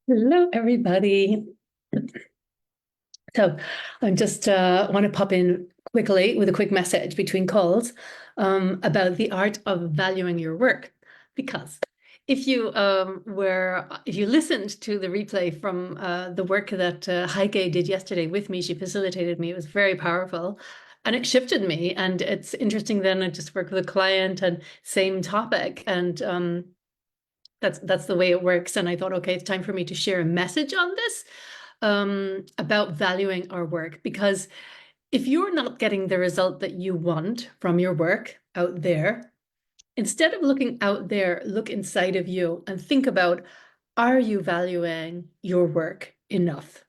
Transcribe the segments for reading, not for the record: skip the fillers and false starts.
Hello, everybody. So I'm just want to pop in quickly with a quick message between calls about the art of valuing your work. Because if you listened to the replay from the work that Heike did yesterday with me, she facilitated me. It was very powerful. And it shifted me. And it's interesting then I just work with a client and same topic. And that's the way it works. And I thought, okay, it's time for me to share a message on this about valuing our work. Because if you're not getting the result that you want from your work out there, instead of looking out there, look inside of you and think about, are you valuing your work enough?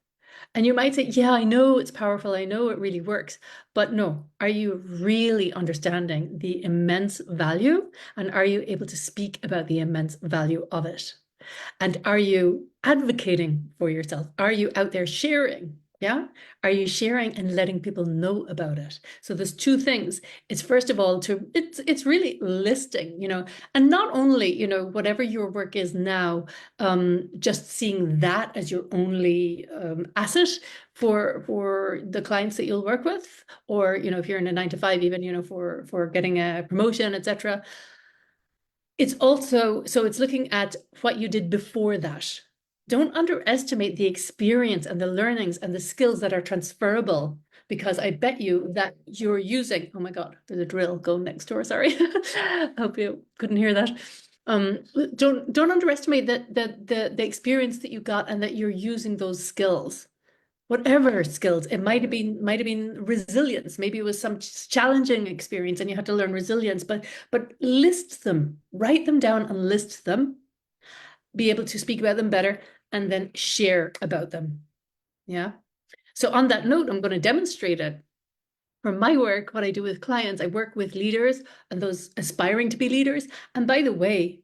And you might say, yeah, I know it's powerful. I know it really works. But no, are you really understanding the immense value? And are you able to speak about the immense value of it? And are you advocating for yourself? Are you out there sharing? Yeah. Are you sharing and letting people know about it? So there's two things. It's first of all it's really listing, and not only, whatever your work is now, just seeing that as your only asset for the clients that you'll work with, or if you're in a 9 to 5, even for getting a promotion, etc. It's also, so it's looking at what you did before that. Don't underestimate the experience and the learnings and the skills that are transferable, because I bet you that you're using, oh my God, there's a drill going next door, sorry. I hope you couldn't hear that. Don't underestimate the experience that you got and that you're using those skills, whatever skills. It might have been resilience. Maybe it was some challenging experience and you had to learn resilience, but list them, write them down and list them, be able to speak about them better, and then share about them. Yeah. So on that note, I'm going to demonstrate it. For my work, what I do with clients, I work with leaders and those aspiring to be leaders. And by the way,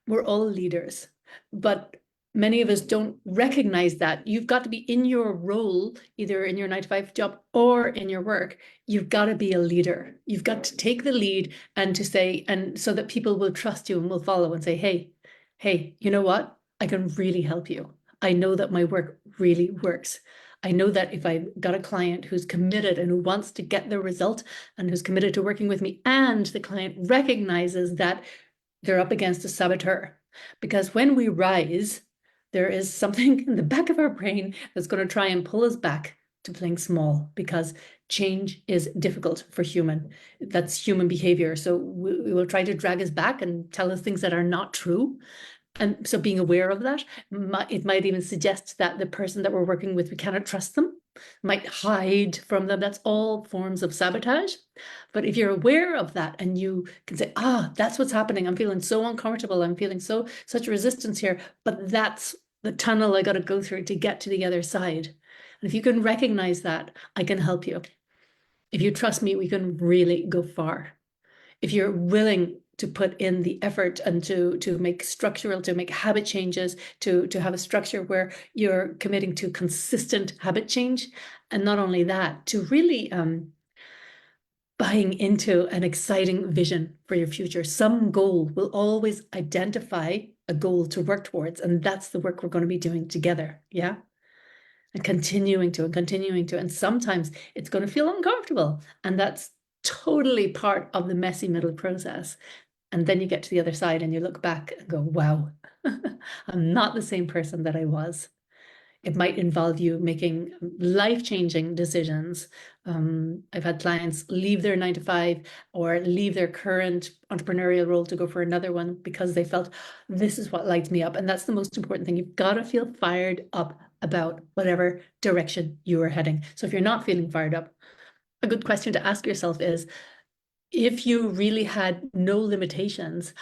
we're all leaders, but many of us don't recognize that. You've got to be in your role, either in your 9 to 5 job or in your work. You've got to be a leader. You've got to take the lead and to say, and so that people will trust you and will follow and say, hey, you know what? I can really help you. I know that my work really works. I know that if I've got a client who's committed and who wants to get the result and who's committed to working with me, and the client recognizes that they're up against a saboteur. Because when we rise, there is something in the back of our brain that's going to try and pull us back to playing small, because change is difficult for human. That's human behavior. So we will try to drag us back and tell us things that are not true. And so being aware of that, it might even suggest that the person that we're working with, we cannot trust them, might hide from them. That's all forms of sabotage. But if you're aware of that and you can say, that's what's happening. I'm feeling so uncomfortable. I'm feeling such resistance here, but that's the tunnel I got to go through to get to the other side. And if you can recognize that, I can help you. If you trust me, we can really go far. If you're willing to put in the effort and to make habit changes, to have a structure where you're committing to consistent habit change. And not only that, to really buying into an exciting vision for your future. Some goal will always identify a goal to work towards. And that's the work we're going to be doing together. Yeah. And continuing to. And sometimes it's going to feel uncomfortable. And that's totally part of the messy middle process. And then you get to the other side and you look back and go, wow, I'm not the same person that I was. It might involve you making life-changing decisions. I've had clients leave their 9 to 5 or leave their current entrepreneurial role to go for another one because they felt this is what lights me up. And that's the most important thing. You've got to feel fired up about whatever direction you are heading. So if you're not feeling fired up, a good question to ask yourself is, if you really had no limitations,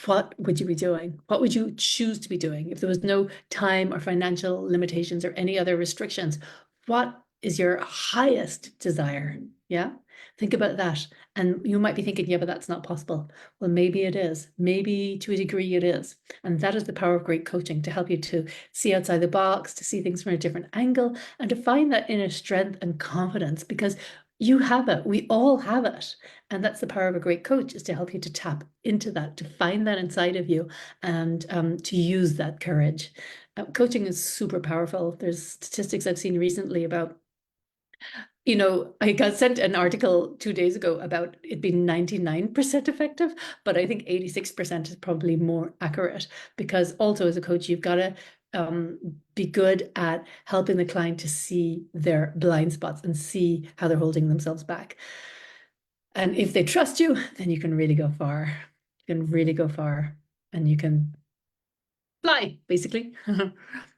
what would you be doing? What would you choose to be doing? If there was no time or financial limitations or any other restrictions, what is your highest desire? Yeah, think about that. And you might be thinking, yeah, but that's not possible. Well, maybe it is. Maybe to a degree it is. And that is the power of great coaching, to help you to see outside the box, to see things from a different angle, and to find that inner strength and confidence. Because You have it. We all have it. And that's the power of a great coach, is to help you to tap into that, to find that inside of you, and to use that courage. Coaching is super powerful. There's statistics I've seen recently about, I got sent an article 2 days ago about it being 99% effective, but I think 86% is probably more accurate, because also as a coach, you've got to be good at helping the client to see their blind spots and see how they're holding themselves back. And if they trust you, then you can really go far. You can really go far, and you can fly, basically.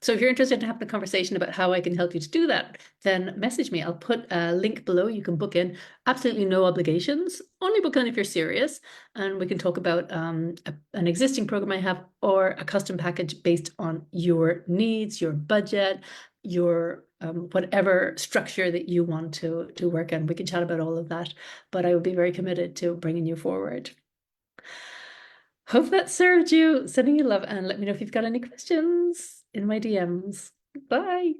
So if you're interested in having a conversation about how I can help you to do that, then message me. I'll put a link below. You can book in, absolutely no obligations. Only book in if you're serious, and we can talk about an existing program I have, or a custom package based on your needs, your budget, your whatever structure that you want to work in. We can chat about all of that, but I would be very committed to bringing you forward. Hope that served you. Sending you love, and let me know if you've got any questions in my DMs. Bye.